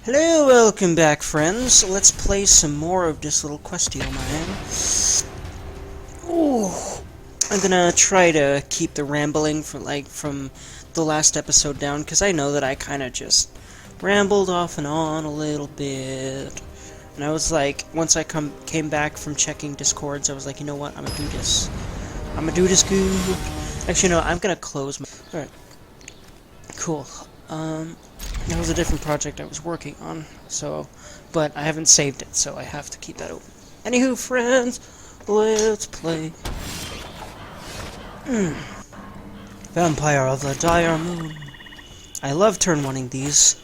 Hello, welcome back, friends. Let's play some more of this little questy on my end. Ooh, I'm gonna try to keep the rambling from the last episode down, because I know that I kind of just rambled off and on a little bit. And I was like, once I came back from checking Discords, I was like, you know what, I'm gonna do this. I'm gonna do this good. Actually, no, I'm gonna close my... Alright. Cool. That was a different project I was working on, but I haven't saved it, so I have to keep that open. Anywho, friends, let's play. Vampire of the Dire Moon. I love turn oneing these,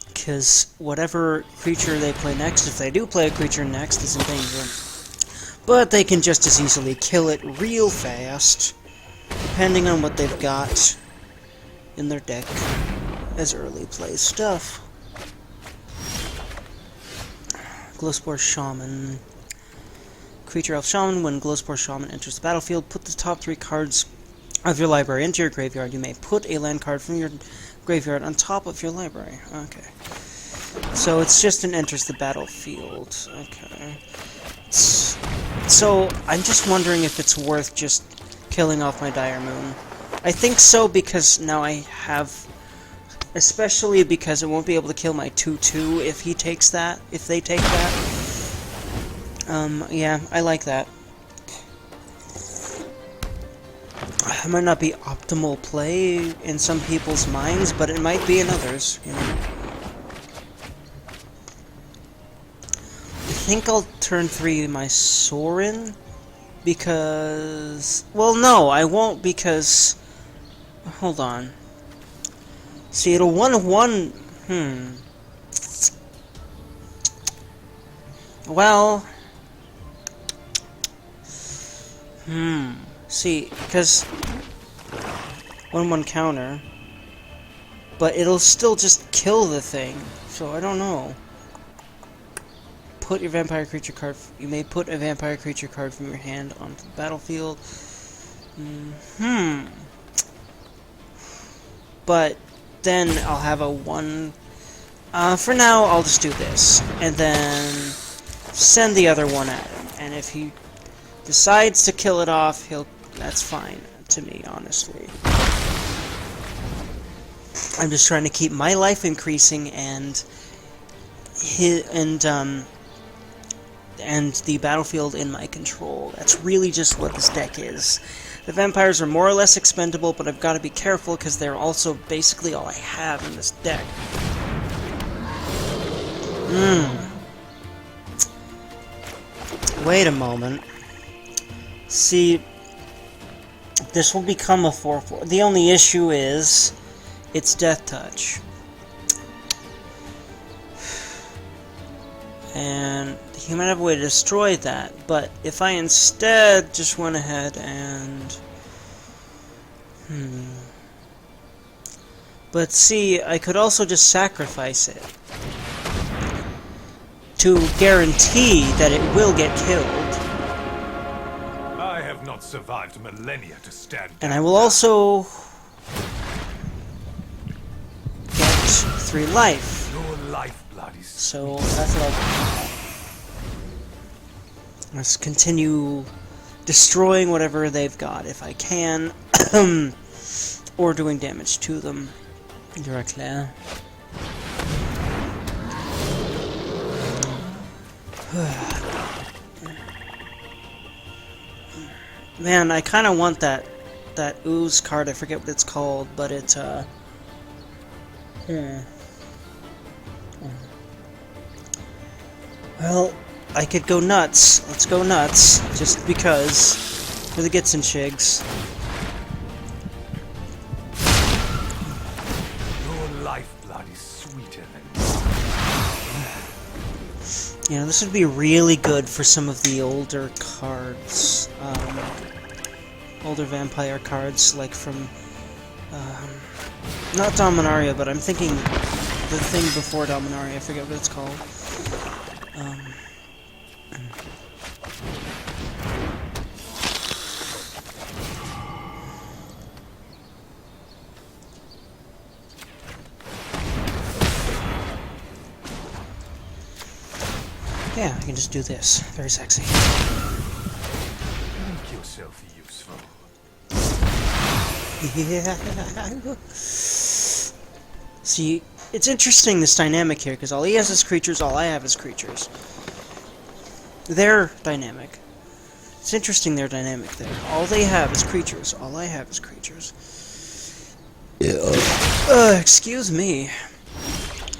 because whatever creature they play next, if they do play a creature next, is in danger. But they can just as easily kill it real fast, depending on what they've got in their deck as early play stuff. Glowspore Shaman. Creature Elf Shaman. When Glowspore Shaman enters the battlefield, put the top 3 cards of your library into your graveyard. You may put a land card from your graveyard on top of your library. Okay. So it's just an enters the battlefield. Okay. So I'm just wondering if it's worth just killing off my Dire Moon. I think so, because now I have... Especially because it won't be able to kill my 2/2 if he takes that, if they take that. Yeah, I like that. It might not be optimal play in some people's minds, but it might be in others, you know. I think I'll turn 3 my Sorin, because... Well, no, I won't, because... Hold on. See, it'll 1/1... Well... See, because... 1/1 counter... But it'll still just kill the thing, so I don't know. Put your vampire creature card... You may put a vampire creature card from your hand onto the battlefield. But... then I'll have a 1... for now, I'll just do this. And then... send the other one at him. And if he decides to kill it off, that's fine to me, honestly. I'm just trying to keep my life increasing and the battlefield in my control. That's really just what this deck is. The vampires are more or less expendable, but I've got to be careful because they're also basically all I have in this deck. Wait a moment. See, this will become a 4/4. The only issue is, it's Death Touch. And he might have a way to destroy that, but if I instead just went ahead and... But see, I could also just sacrifice it to guarantee that it will get killed. I have not survived millennia to stand. And I will also get 3 life. Your lifeblood is So that's what I'll... Let's continue destroying whatever they've got, if I can, or doing damage to them directly. Man, I kind of want that ooze card. I forget what it's called, but it's Well, I could go nuts. Let's go nuts, just because, for the gits and shigs. your lifeblood is sweeter than... You know, this would be really good for some of the older cards, older vampire cards, like from, not Dominaria, but I'm thinking the thing before Dominaria. I forget what it's called. Yeah, I can just do this. Very sexy. Make yourself useful. Yeah. See, it's interesting, this dynamic here, because all he has is creatures, all I have is creatures. They're dynamic. It's interesting, their dynamic there. All they have is creatures, all I have is creatures. Excuse me.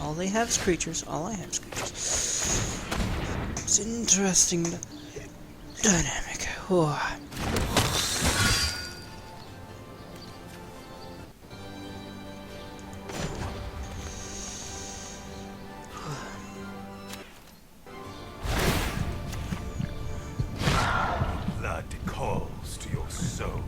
All they have is creatures, all I have is creatures. It's interesting dynamic. Oh. Blood calls to your soul.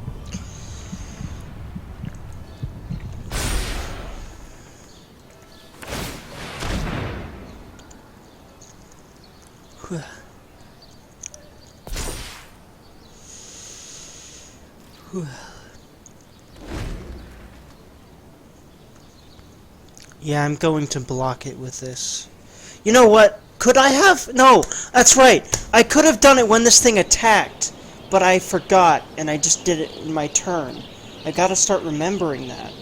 Yeah, I'm going to block it with this. You know what? Could I have? No, that's right. I could have done it when this thing attacked, but I forgot, and I just did it in my turn. I gotta start remembering that.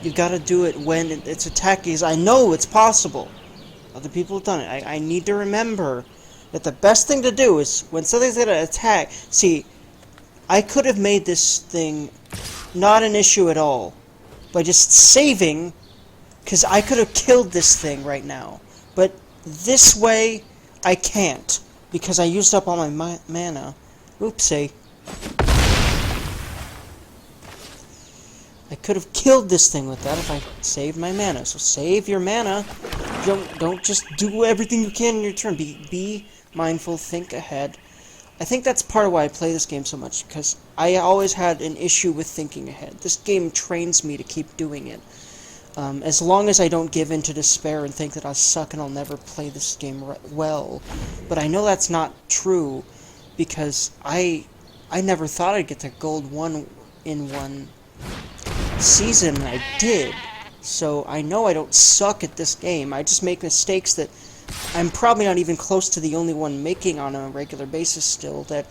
You gotta do it when it's attacking. I know it's possible. Other people have done it. I need to remember that the best thing to do is when something's gonna attack. See, I could have made this thing not an issue at all by just saving, because I could have killed this thing right now. But this way, I can't, because I used up all my mana. Oopsie. I could have killed this thing with that if I saved my mana. So save your mana. Don't just do everything you can in your turn. Be mindful, think ahead. I think that's part of why I play this game so much, because I always had an issue with thinking ahead. This game trains me to keep doing it. As long as I don't give in to despair and think that I suck and I'll never play this game well. But I know that's not true, because I never thought I'd get to gold 1 in one season, and I did. So I know I don't suck at this game. I just make mistakes that I'm probably not even close to the only one making on a regular basis still, that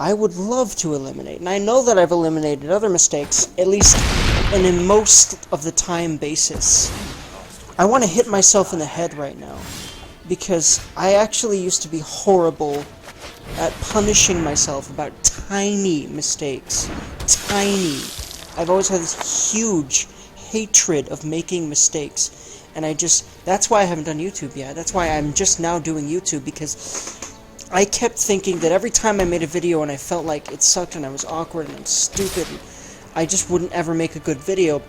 I would love to eliminate. And I know that I've eliminated other mistakes, at least in most of the time basis. I want to hit myself in the head right now, because I actually used to be horrible at punishing myself about tiny mistakes. Tiny. I've always had this huge hatred of making mistakes. And that's why I haven't done YouTube yet. That's why I'm just now doing YouTube, because I kept thinking that every time I made a video and I felt like it sucked and I was awkward and I'm stupid, and I just wouldn't ever make a good video.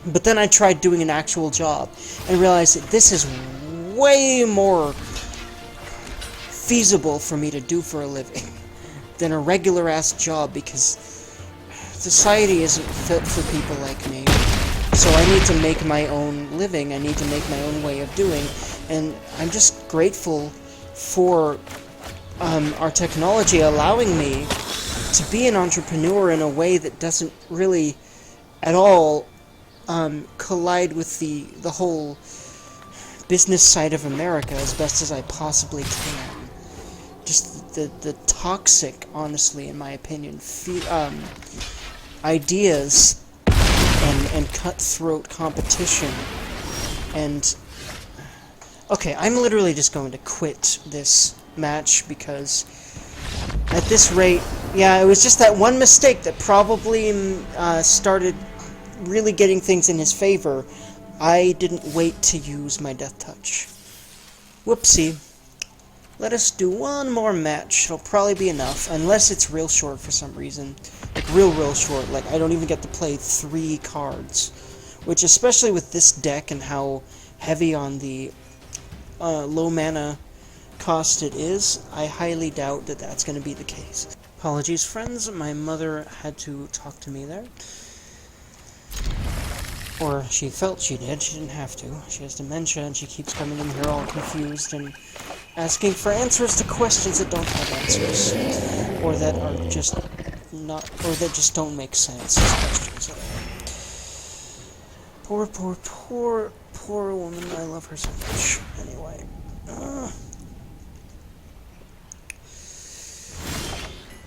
But then I tried doing an actual job and realized that this is way more feasible for me to do for a living than a regular-ass job, because society isn't fit for people like me. So I need to make my own living, I need to make my own way of doing, and I'm just grateful for our technology allowing me to be an entrepreneur in a way that doesn't really at all collide with the whole business side of America as best as I possibly can. Just the toxic, honestly, in my opinion, ideas and cutthroat competition. And okay, I'm literally just going to quit this match, because at this rate, yeah, it was just that one mistake that probably started really getting things in his favor. I didn't wait to use my death touch. Whoopsie. Let us do one more match. It'll probably be enough, unless it's real short for some reason. Like, real short. Like, I don't even get to play 3 cards. Which, especially with this deck and how heavy on the low mana cost it is, I highly doubt that that's going to be the case. Apologies, friends. My mother had to talk to me there. Or she felt she did. She didn't have to. She has dementia, and she keeps coming in here all confused and asking for answers to questions that don't have answers, or that are just not, or that just don't make sense as questions at all. Poor woman. I love her so much. Anyway.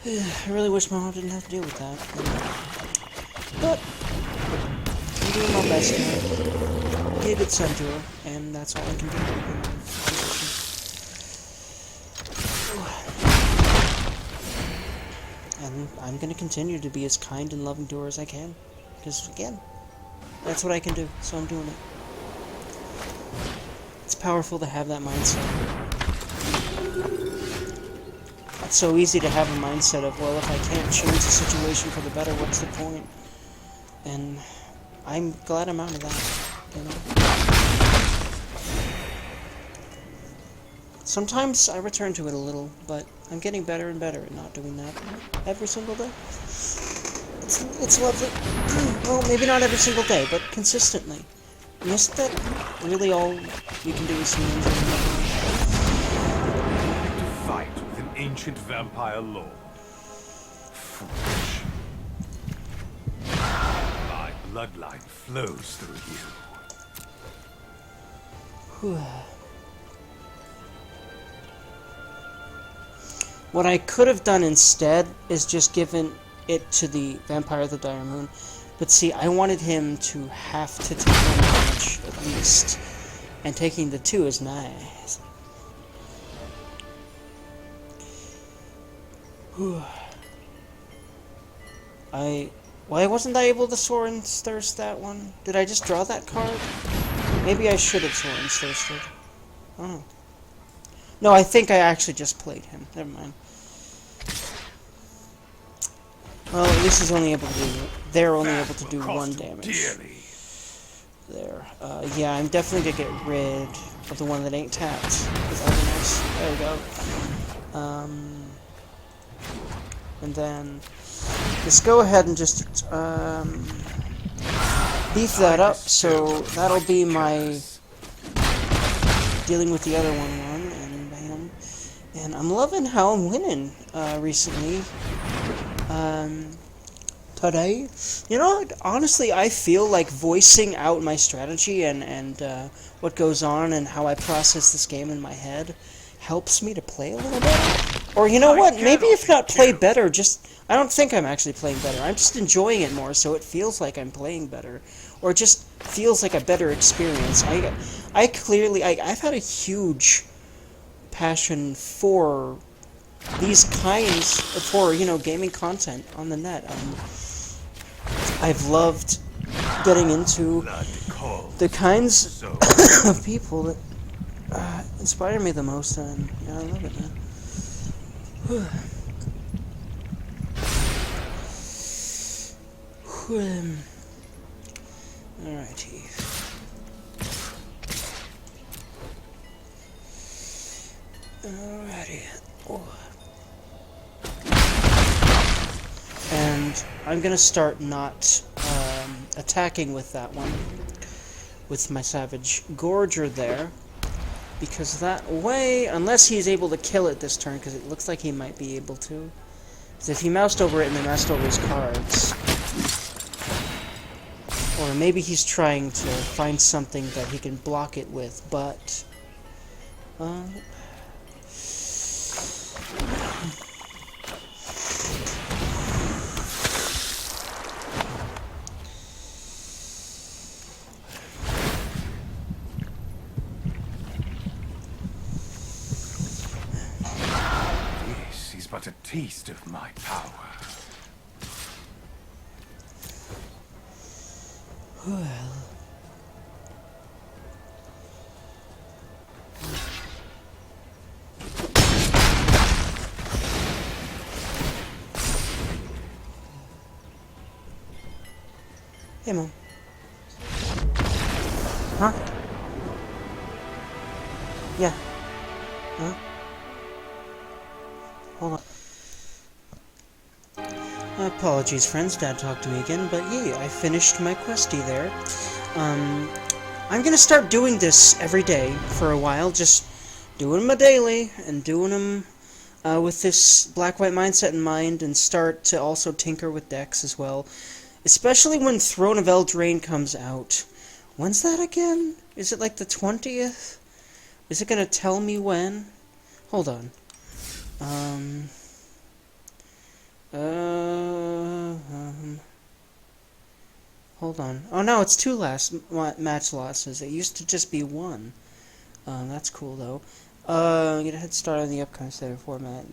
I really wish my mom didn't have to deal with that. But I'm doing my best to be a good son to her, and that's all I can do. And I'm going to continue to be as kind and loving to her as I can. Because, again, that's what I can do, so I'm doing it. It's powerful to have that mindset. It's so easy to have a mindset of, well, if I can't change the situation for the better, what's the point? And I'm glad I'm out of that, you know? Sometimes I return to it a little, but I'm getting better and better at not doing that every single day. It's lovely. Well, maybe not every single day, but consistently. And isn't that really all you can do is humans? To fight with an ancient vampire lord. Foolish. My bloodline flows through you. What I could have done instead is just given it to the Vampire of the Dire Moon. But see, I wanted him to have to take 1 damage, at least. And taking the 2 is nice. Why wasn't I able to Soren's Thirst that one? Did I just draw that card? Maybe I should have Soren's Thirsted. Oh. No, I think I actually just played him. Never mind. Well, at least he's only able to do... They're only able to do 1 damage. There. Yeah, I'm definitely gonna get rid of the one that ain't tapped. Because that'd be nice. There we go. And then... Let's go ahead and just, beef that up, so that'll be my... dealing with the other one, and bam. And I'm loving how I'm winning, recently. Today. You know, honestly, I feel like voicing out my strategy and what goes on and how I process this game in my head helps me to play a little better. Or, you know what, maybe if not play better, just... I don't think I'm actually playing better. I'm just enjoying it more, so it feels like I'm playing better. Or it just feels like a better experience. I've had a huge passion for these kinds, for, you know, gaming content on the net. I've loved getting into the kinds of people that inspire me the most, and yeah, I love it, man. Alrighty. Alrighty. Oh. And I'm gonna start not attacking with that one, with my Savage Gorger there, because that way, unless he's able to kill it this turn, because it looks like he might be able to. Because if he moused over it and then moused over his cards, or maybe he's trying to find something that he can block it with, but... This is but a taste of my power. Well... Hey, Mom. Huh? Yeah. Huh? Hold on. Apologies, friends. Dad talked to me again, but yeah, I finished my questy there. I'm gonna start doing this every day for a while, just doing them a daily, and doing them with this black-white mindset in mind, and start to also tinker with decks as well. Especially when Throne of Eldraine comes out. When's that again? Is it like the 20th? Is it gonna tell me when? Hold on. Hold on. Oh no, it's 2 match losses. It used to just be 1. That's cool though. Get a head start on the upcoming standard format.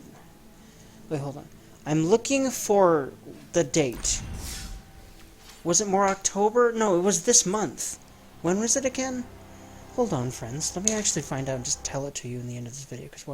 Wait, hold on. I'm looking for the date. Was it more October? No, it was this month. When was it again? Hold on, friends. Let me actually find out and just tell it to you in the end of this video, because why